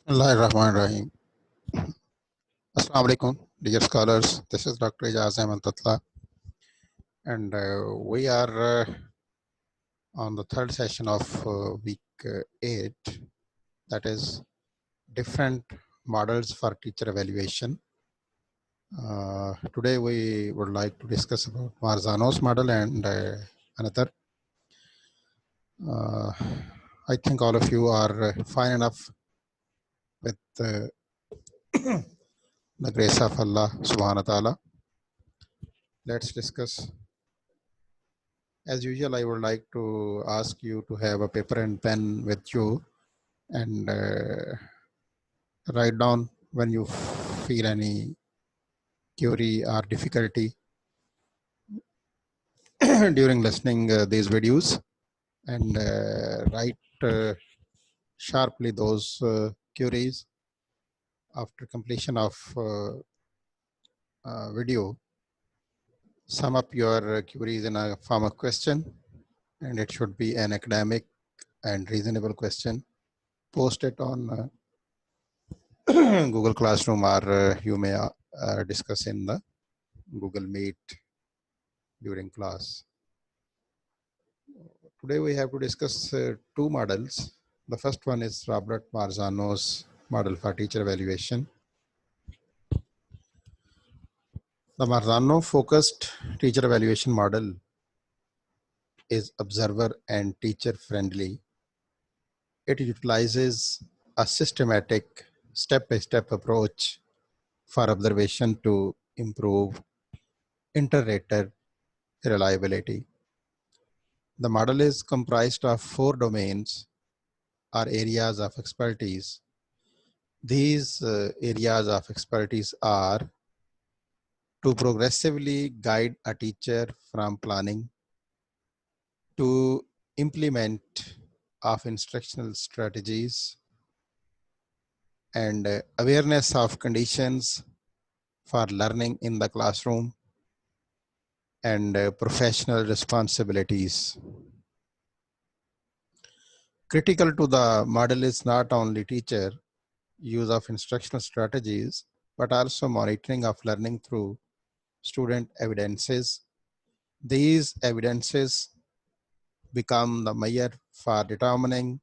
Bismillahirrahmanirrahim. Assalamu alaikum, dear scholars. This is Dr. Ijaz Ahmed Tatla, and we are on the third session of week 8, that is different models for teacher evaluation. Today we would like to discuss about Marzano's model and another. I think all of you are fine enough with the grace of Allah subhanahu wa ta'ala. Let's discuss. As usual, I would like to ask you to have a paper and pen with you and write down when you feel any query or difficulty during listening these videos, and write sharply those queries after completion of video. Sum up your queries in a form of question, and it should be an academic and reasonable question. Post it on Google Classroom, or you may discuss in the Google Meet during class. Today we have to discuss two models. The first one is Robert Marzano's model for teacher evaluation. The Marzano focused teacher evaluation model is observer and teacher friendly. It utilizes a systematic step-by-step approach for observation to improve inter-rater reliability. The model is comprised of 4 domains or areas of expertise. These areas of expertise are to progressively guide a teacher from planning to implement of instructional strategies and awareness of conditions for learning in the classroom and professional responsibilities. Critical to the model is not only teacher use of instructional strategies, but also monitoring of learning through student evidences. These evidences become the measure for determining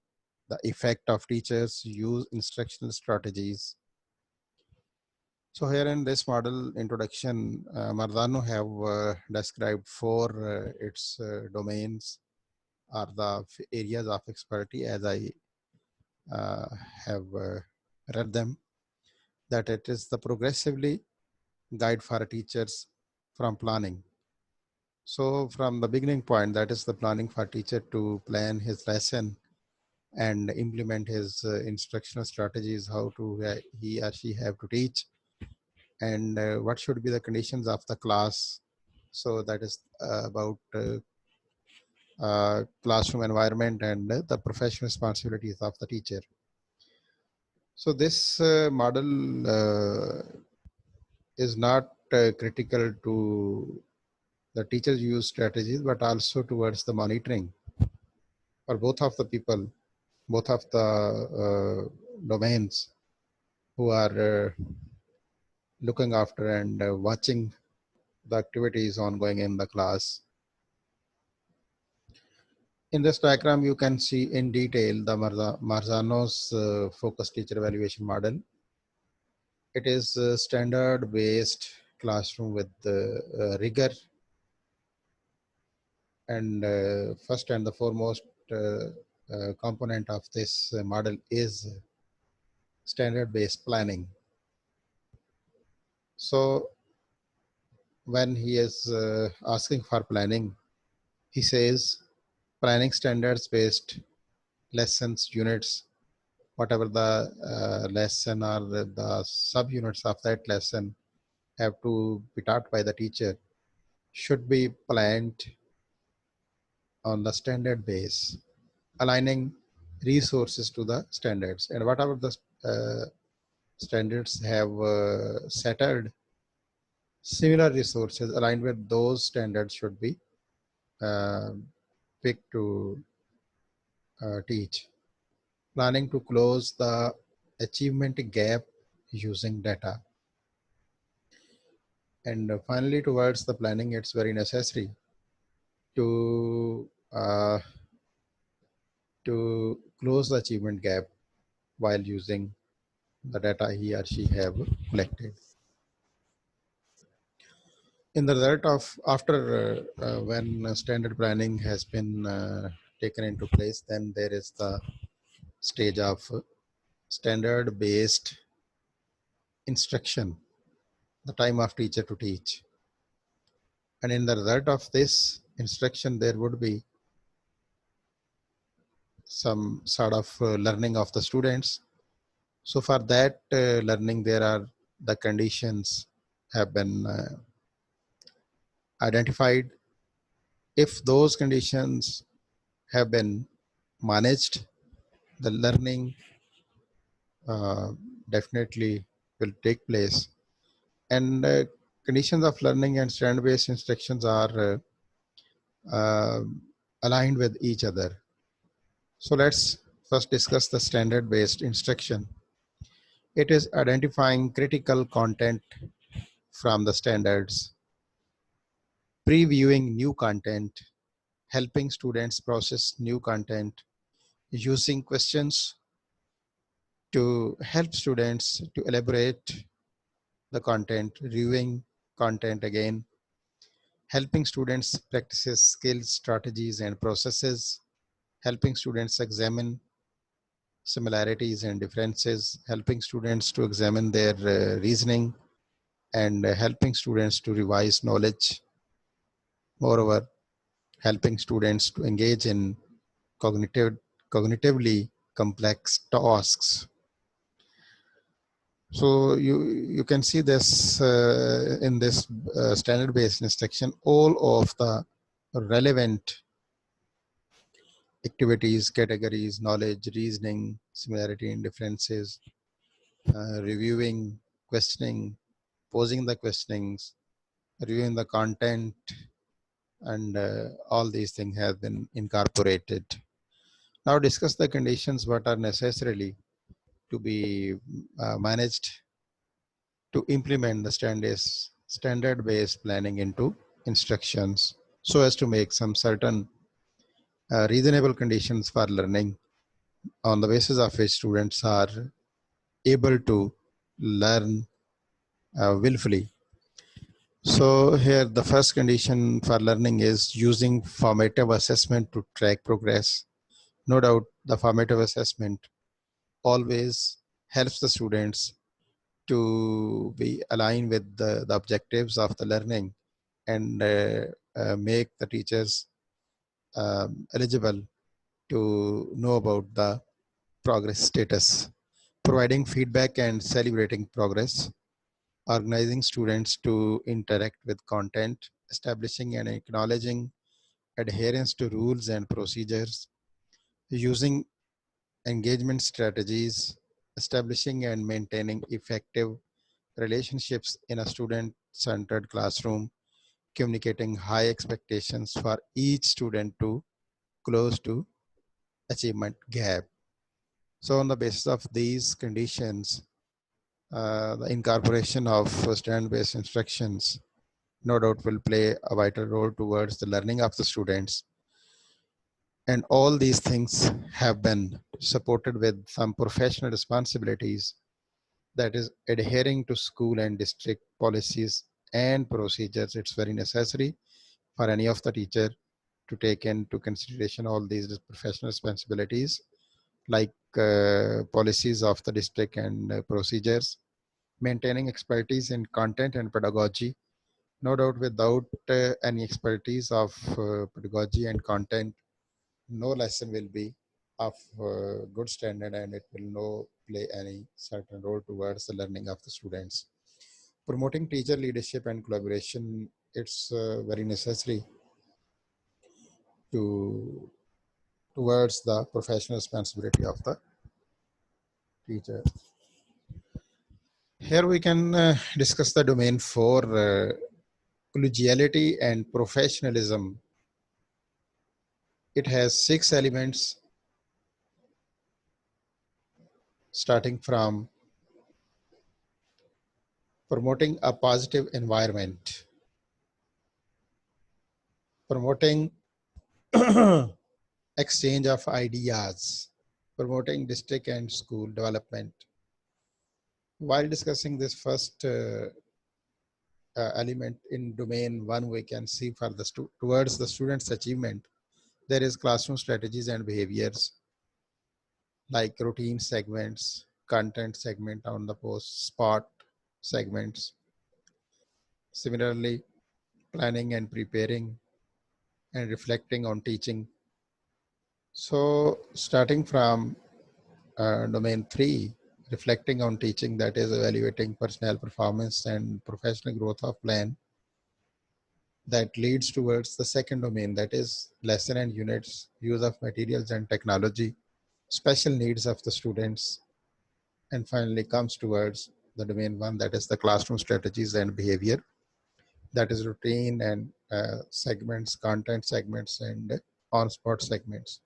the effect of teachers use instructional strategies. So here in this model introduction, Marzano have described 4 its domains or the areas of expertise as I have read them, that it is the progressively guide for teachers from planning. So from the beginning point, that is the planning for teacher to plan his lesson and implement his instructional strategies, how to he or she have to teach, and what should be the conditions of the class. So that is about classroom environment and the professional responsibilities of the teacher. So this model is not critical to the teachers use strategies, but also towards the monitoring for both of the people, both of the domains who are looking after and watching the activities ongoing in the class. In this diagram, you can see in detail the Marzano's focus teacher evaluation model. It is a standard-based classroom with rigor, and first and the foremost component of this model is standard-based planning. So when he is asking for planning, he says planning standards-based lessons, units, whatever the lesson or the subunits of that lesson have to be taught by the teacher should be planned on the standard base, aligning resources to the standards, and whatever the standards have settled, similar resources aligned with those standards should be picked to teach. Planning to close the achievement gap using data. And finally, towards the planning, it's very necessary to close the achievement gap while using the data he or she have collected. In the result of after when standard planning has been taken into place, then there is the stage of standard based instruction, the time of teacher to teach. And in the result of this instruction, there would be some sort of learning of the students. So for that learning, there are the conditions have been identified. If those conditions have been managed, the learning uh, definitely will take place. And conditions of learning and standard-based instructions are aligned with each other. So let's first discuss the standard-based instruction. It is identifying critical content from the standards, previewing new content, helping students process new content, using questions to help students to elaborate the content, reviewing content again, helping students practice skills, strategies, and processes, helping students examine similarities and differences, helping students to examine their reasoning, and helping students to revise knowledge. Moreover, helping students to engage in cognitively complex tasks. So you can see this in this standard-based instruction, all of the relevant activities, categories, knowledge, reasoning, similarity and differences, reviewing, questioning, posing the questionings, reviewing the content, and all these things have been incorporated. Now discuss the conditions what are necessarily to be managed to implement the standard-based planning into instructions so as to make some certain reasonable conditions for learning on the basis of which students are able to learn willfully. So here the first condition for learning is using formative assessment to track progress. No doubt the formative assessment always helps the students to be aligned with the objectives of the learning and make the teachers eligible to know about the progress status, providing feedback and celebrating progress, organizing students to interact with content, establishing and acknowledging adherence to rules and procedures, using engagement strategies, establishing and maintaining effective relationships in a student-centered classroom, communicating high expectations for each student to close to achievement gap. So on the basis of these conditions, the incorporation of standard-based instructions no doubt will play a vital role towards the learning of the students. And all these things have been supported with some professional responsibilities, that is adhering to school and district policies and procedures. It's very necessary for any of the teacher to take into consideration all these professional responsibilities like policies of the district and procedures, maintaining expertise in content and pedagogy. No doubt without any expertise of pedagogy and content, no lesson will be of good standard and it will no play any certain role towards the learning of the students. Promoting teacher leadership and collaboration, it's very necessary to towards the professional responsibility of the teacher. Here we can discuss the domain for collegiality and professionalism. It has 6 elements. starting from promoting a positive environment, promoting exchange of ideas, promoting district and school development. While discussing this first element in domain one, we can see for the towards the student's achievement, there is classroom strategies and behaviors like routine segments, content segment on the post, spot segments. Similarly, planning and preparing and reflecting on teaching. So starting from domain three, reflecting on teaching, that is evaluating personnel performance and professional growth of plan, that leads towards the second domain, that is lesson and units, use of materials and technology, special needs of the students, and finally comes towards the domain one, that is the classroom strategies and behavior, that is routine and segments, content segments, and on-spot segments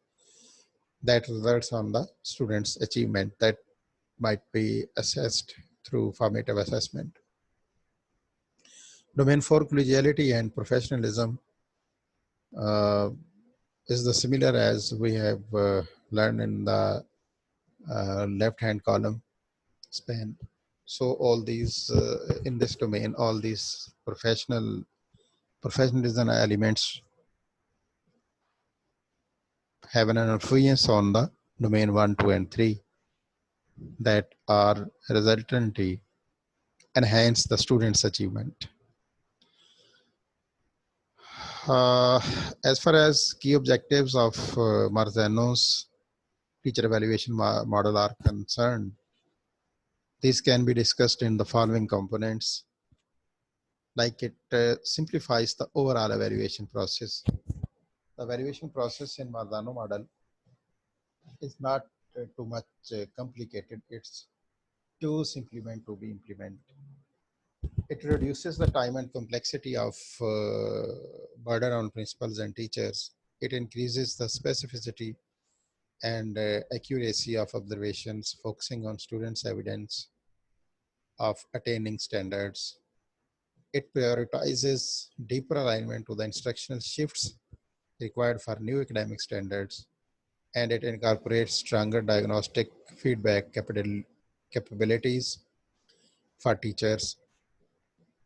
that results on the student's achievement that might be assessed through formative assessment. Domain 4, collegiality and professionalism, uh, is the similar as we have learned in the left-hand column span. So all these in this domain, all these professionalism elements have an influence on the domain 1, 2, and 3 that are resultantly enhance the student's achievement. Uh, as far as key objectives of Marzano's teacher evaluation model are concerned, these can be discussed in the following components. Like it simplifies the overall evaluation process. The evaluation process in Marzano model is not too much complicated. It's too simple to be implemented. It reduces the time and complexity of burden on principals and teachers. It increases the specificity and accuracy of observations, focusing on students' evidence of attaining standards. It prioritizes deeper alignment to the instructional shifts required for new academic standards, and it incorporates stronger diagnostic feedback capabilities for teachers.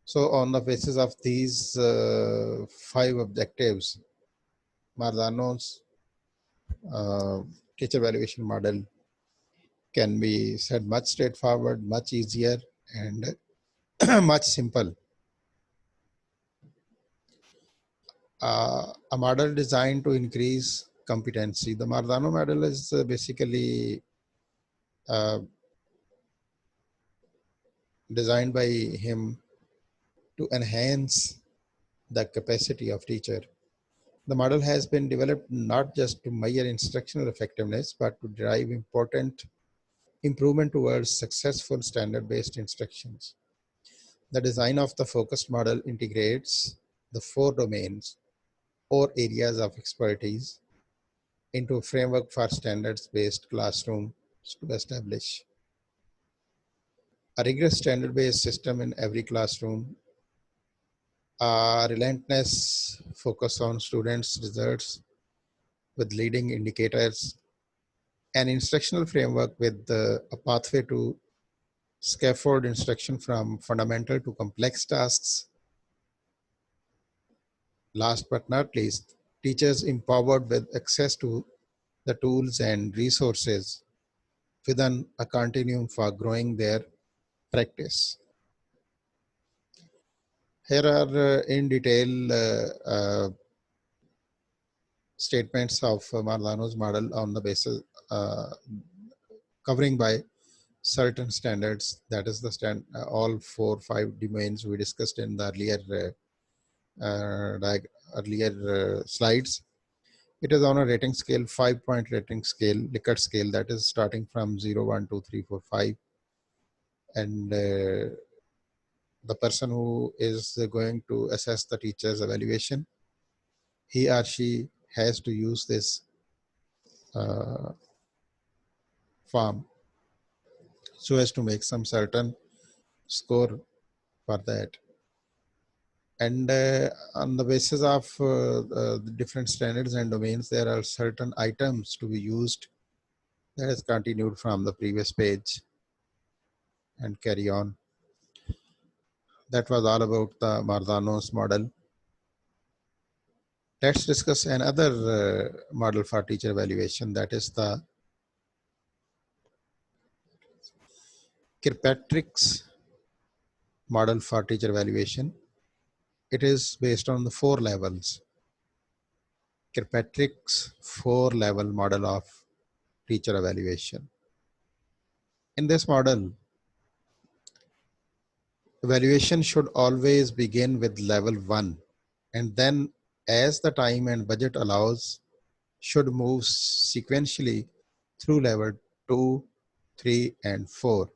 So on the basis of these five objectives, Marzano's teacher evaluation model can be said much straightforward, much easier, and much simple. A model designed to increase competency. The Marzano model is basically uh, designed by him to enhance the capacity of teacher. The model has been developed not just to measure instructional effectiveness, but to drive important improvement towards successful standard-based instructions. The design of the focused model integrates the four domains or areas of expertise into a framework for standards-based classroom to establish a rigorous standard-based system in every classroom, a relentless focus on students' results with leading indicators, an instructional framework with a pathway to scaffold instruction from fundamental to complex tasks. Last but not least, teachers empowered with access to the tools and resources within a continuum for growing their practice. Here are in detail statements of Marzano's model on the basis covering by certain standards. That is the all 4 or 5 domains we discussed in the earlier slides. It is on a rating scale, 5-point rating scale, Likert scale, that is starting from 0, 1, 2, 3, 4, 5. And the person who is going to assess the teacher's evaluation, he or she has to use this form. so as to make some certain score for that. And on the basis of the different standards and domains, there are certain items to be used. That is continued from the previous page and carry on. That was all about the Marzano's model. Let's discuss another model for teacher evaluation, that is the Kirkpatrick's model for teacher evaluation. It is based on the 4 levels. Kirkpatrick's 4-level model of teacher evaluation. In this model, evaluation should always begin with level 1, and then as the time and budget allows, should move sequentially through level 2, 3, and 4.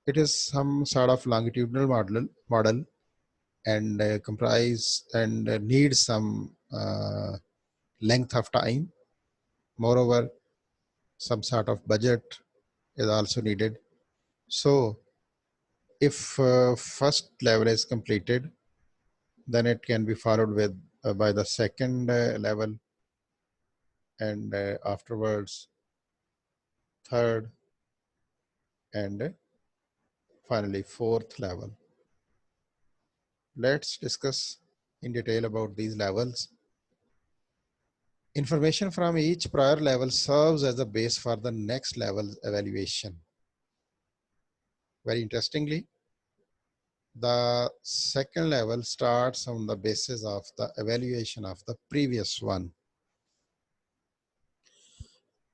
It is some sort of longitudinal model and comprise and needs some length of time. Moreover, some sort of budget is also needed. So if first level is completed, then it can be followed with by the second level, and afterwards third, and finally fourth level. Let's discuss in detail about these levels. Information from each prior level serves as a base for the next level evaluation. Very interestingly, the second level starts on the basis of the evaluation of the previous one.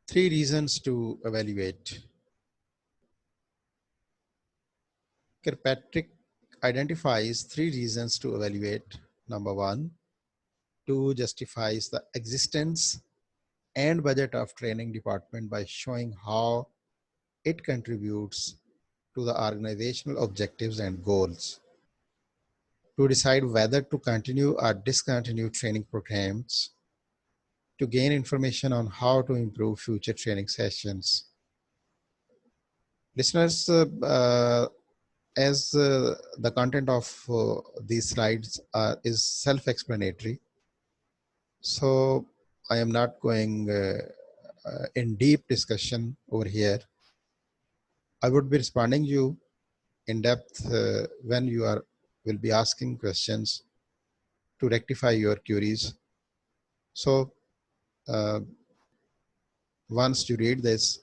3 reasons to evaluate. Kirkpatrick identifies 3 reasons to evaluate. Number 1, to justifies the existence and budget of training department by showing how it contributes to the organizational objectives and goals. To decide whether to continue or discontinue training programs. To gain information on how to improve future training sessions. Listeners, as the content of these slides is self-explanatory, so I am not going in deep discussion over here. I would be responding you in depth when you will be asking questions to rectify your queries. So once you read this,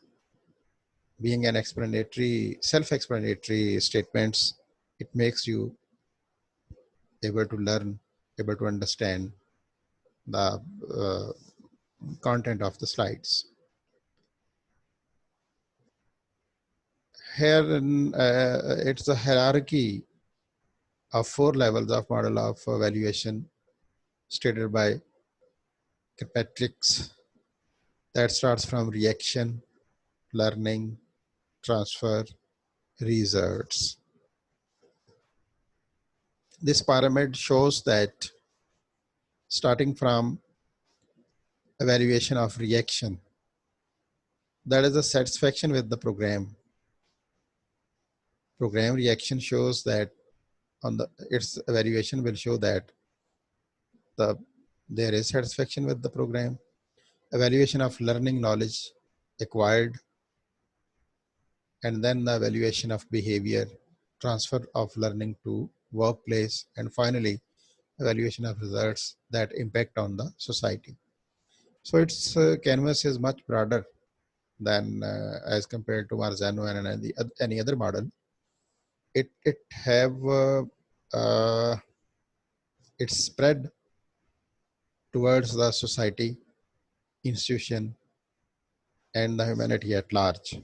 being an explanatory, self-explanatory statements, it makes you able to learn, able to understand the content of the slides. Here, it's a hierarchy of 4 levels of model of evaluation stated by Kirkpatrick's, that starts from reaction, learning, transfer, results. This pyramid shows that starting from evaluation of reaction, that is the satisfaction with the program. Program reaction shows that on its evaluation will show that there is satisfaction with the program. Evaluation of learning knowledge acquired, and then the evaluation of behavior, transfer of learning to workplace, and finally evaluation of results that impact on the society. So its canvas is much broader than as compared to Marzano and any other model. It have it's spread towards the society, institution, and the humanity at large.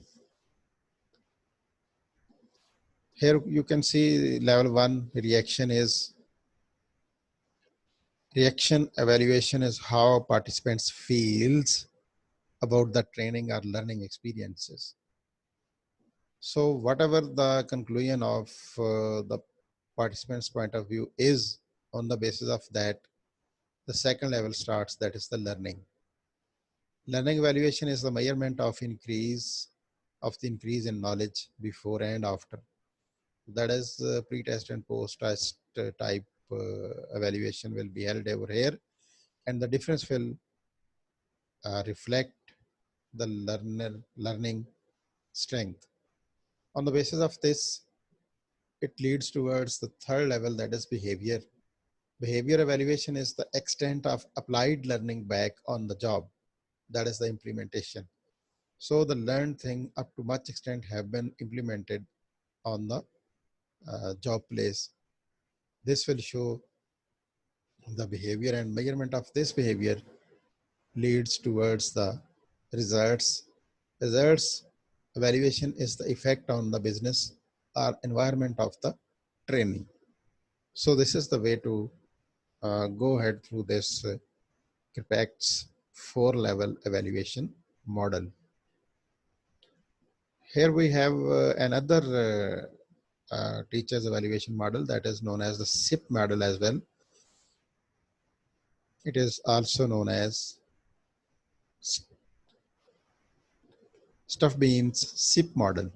Here you can see level 1 reaction evaluation is how participants feels about the training or learning experiences. So whatever the conclusion of the participant's point of view is, on the basis of that, the second level starts, that is the learning. Learning evaluation is the measurement of increase of the increase in knowledge before and after. That is pre-test and post-test type evaluation will be held over here, and the difference will reflect the learning strength. On the basis of this, it leads towards the third level, that is behavior. Behavior evaluation is the extent of applied learning back on the job. That is the implementation. So the learned thing up to much extent have been implemented on the job place. This will show the behavior, and measurement of this behavior leads towards the results. Results evaluation is the effect on the business or environment of the training. So this is the way to go ahead through this CIPP's 4-level evaluation model. Here we have another teacher's evaluation model that is known as the CIPP model as well. It is also known as Stuff Beans CIPP model.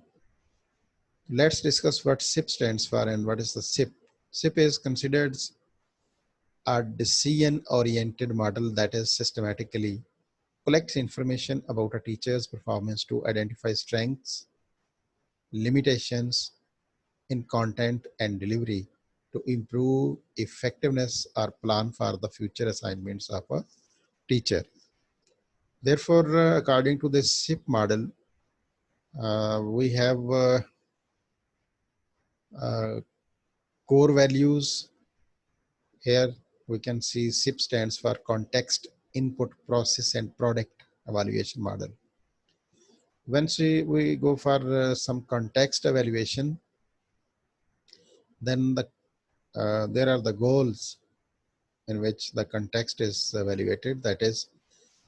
Let's discuss what CIPP stands for and what is the CIPP. CIPP is considered a decision-oriented model that is systematically collects information about a teacher's performance to identify strengths, limitations in content and delivery to improve effectiveness or plan for the future assignments of a teacher. Therefore, according to this CIPP model, we have core values. Here we can see CIPP stands for context, input, process, and product evaluation model. Once we go for some context evaluation, then there are the goals in which the context is evaluated, that is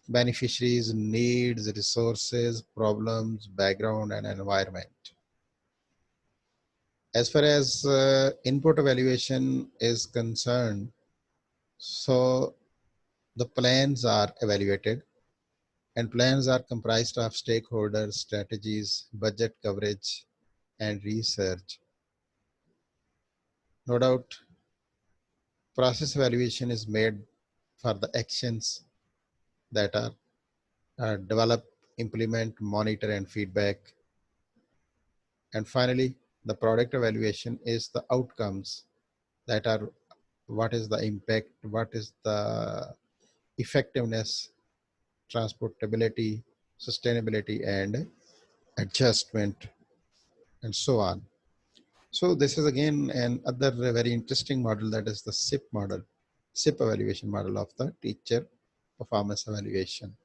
beneficiaries, needs, resources, problems, background, and environment. As far as input evaluation is concerned, so the plans are evaluated, and plans are comprised of stakeholders, strategies, budget coverage, and research. No doubt, process evaluation is made for the actions that are develop, implement, monitor, and feedback. And finally, the product evaluation is the outcomes that are what is the impact, what is the effectiveness, transportability, sustainability, and adjustment, and so on. So this is again another very interesting model, that is the CIPP model, CIPP evaluation model of the teacher performance evaluation.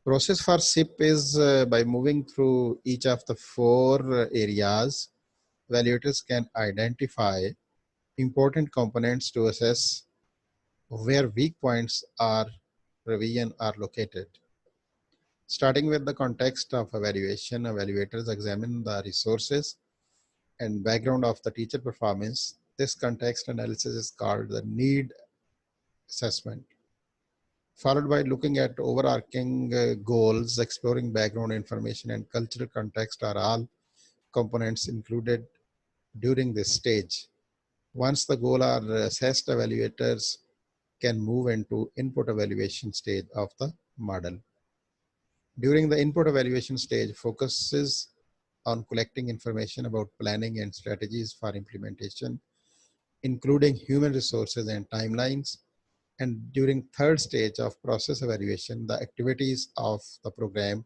Process for CIPP is by moving through each of the 4 areas, evaluators can identify important components to assess where weak points or revision are located. Starting with the context of evaluation, evaluators examine the resources and background of the teacher performance. This context analysis is called the need assessment, followed by looking at overarching goals, exploring background information, and cultural context are all components included during this stage. Once the goals are assessed, evaluators can move into input evaluation stage of the model. During the input evaluation stage, focuses on collecting information about planning and strategies for implementation, including human resources and timelines. And during third stage of process evaluation, the activities of the program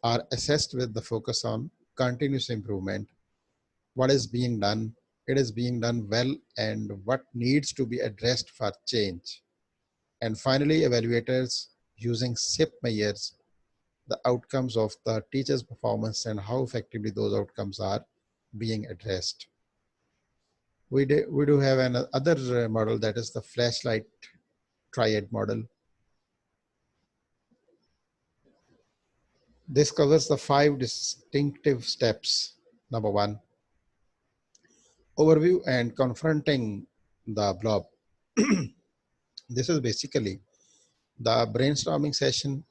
are assessed with the focus on continuous improvement. What is being done? It is being done well, and what needs to be addressed for change. And finally, evaluators using CIPP measures the outcomes of the teacher's performance and how effectively those outcomes are being addressed. We do have another model, that is the flashlight triad model. This covers the 5 distinctive steps. Number 1, overview and confronting the blob. This is basically the brainstorming session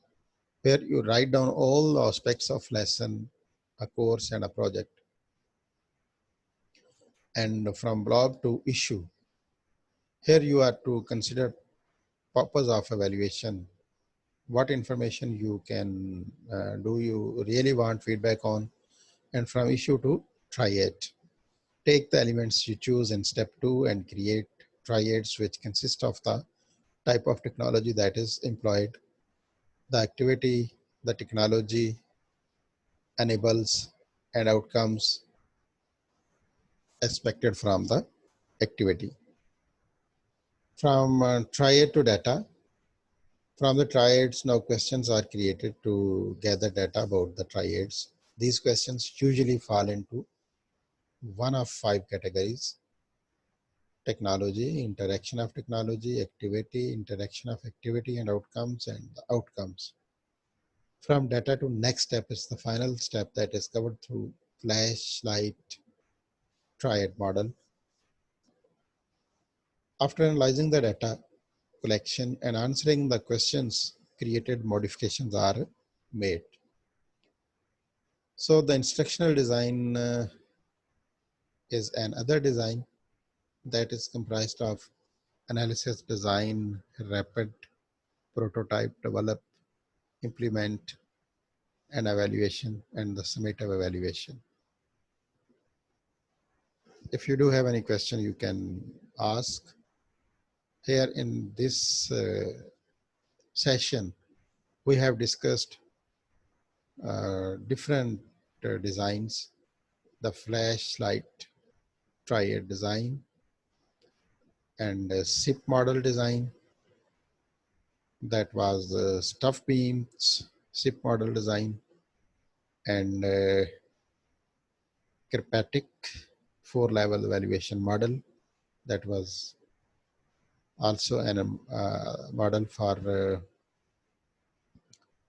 where you write down all the aspects of lesson a course and a project. And from blog to issue, here you are to consider purpose of evaluation. What information you can do you really want feedback on? And from issue to triad, take the elements you choose in step 2 and create triads which consist of the type of technology that is employed, the activity the technology enables, and outcomes expected from the activity. From triad to data, from the triads, now questions are created to gather data about the triads. These questions usually fall into one of 5 categories: technology, interaction of technology, activity, interaction of activity, and outcomes, and the outcomes. From data to next step is the final step that is covered through flashlight triad model. After analyzing the data collection and answering the questions created, modifications are made. So the instructional design is another design that is comprised of analysis, design, rapid prototype, develop, implement, and evaluation, and the summative evaluation. If you do have any question, you can ask. Here in this session, we have discussed different designs: the flashlight triad design, and CIPP model design, that was the stuff beams CIPP model design, and Kirkpatrick 4-level evaluation model, that was also a model for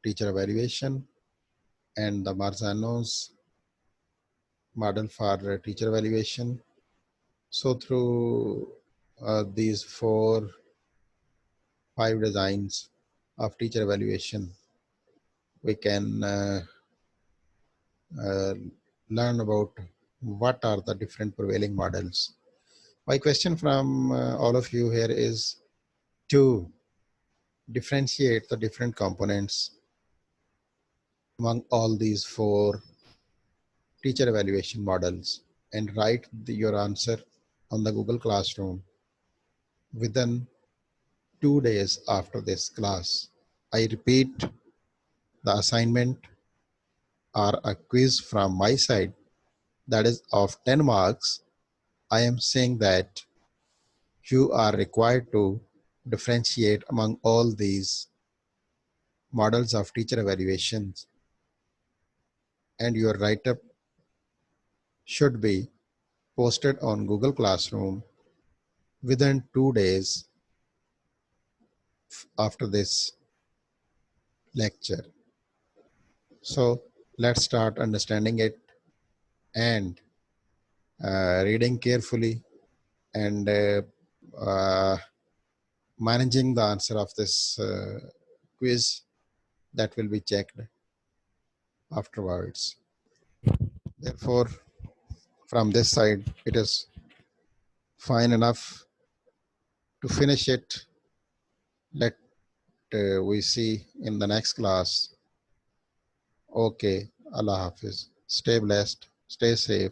teacher evaluation, and the Marzano's model for teacher evaluation. So through these 5 designs of teacher evaluation, we can uh, learn about what are the different prevailing models. My question from all of you here is to differentiate the different components among all these 4 teacher evaluation models and write your answer on the Google Classroom within 2 days after this class. I repeat, the assignment or a quiz from my side, that is of 10 marks. I am saying that you are required to differentiate among all these models of teacher evaluations, and your write-up should be posted on Google Classroom within 2 days after this lecture. So let's start understanding it and reading carefully and uh, managing the answer of this quiz that will be checked afterwards. Therefore, from this side, it is fine enough to finish it. Let we see in the next class. Okay, Allah Hafiz. Stay blessed, stay safe.